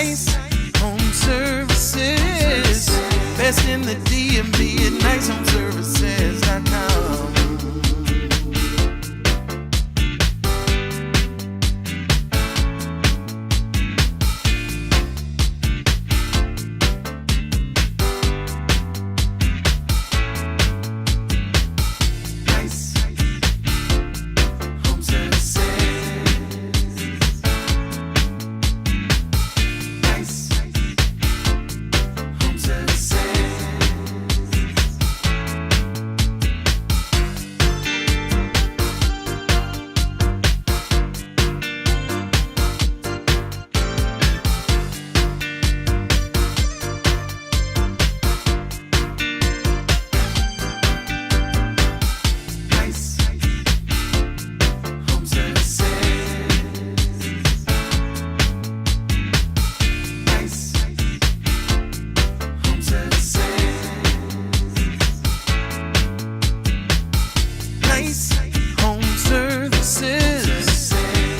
Nice home services. Best in the DMV at nicehomeservices.com.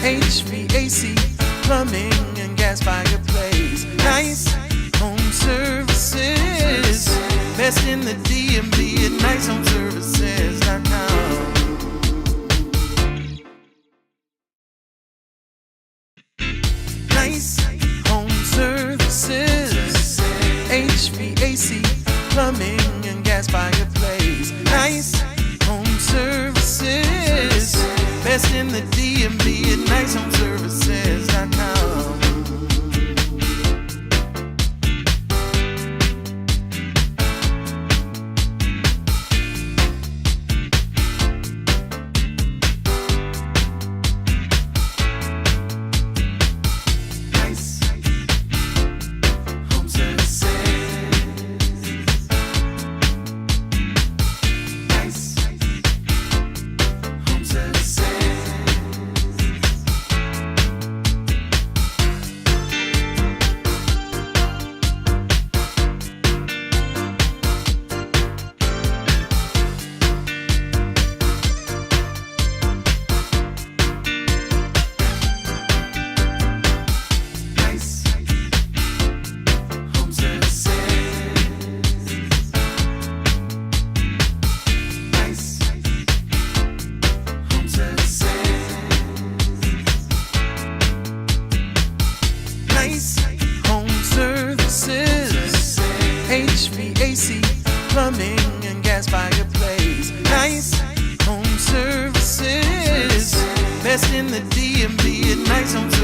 HVAC, plumbing and gas fireplace. Nice home services. Best in the DMV at nicehomeservices.com. Nice home services. HVAC, plumbing and gas fireplace. Nice home services. Best in the DMV at nicehomeservices.com. Home services, HVAC, plumbing and gas fireplace. Nice home services, best in the DMV at nicehomeservices.com.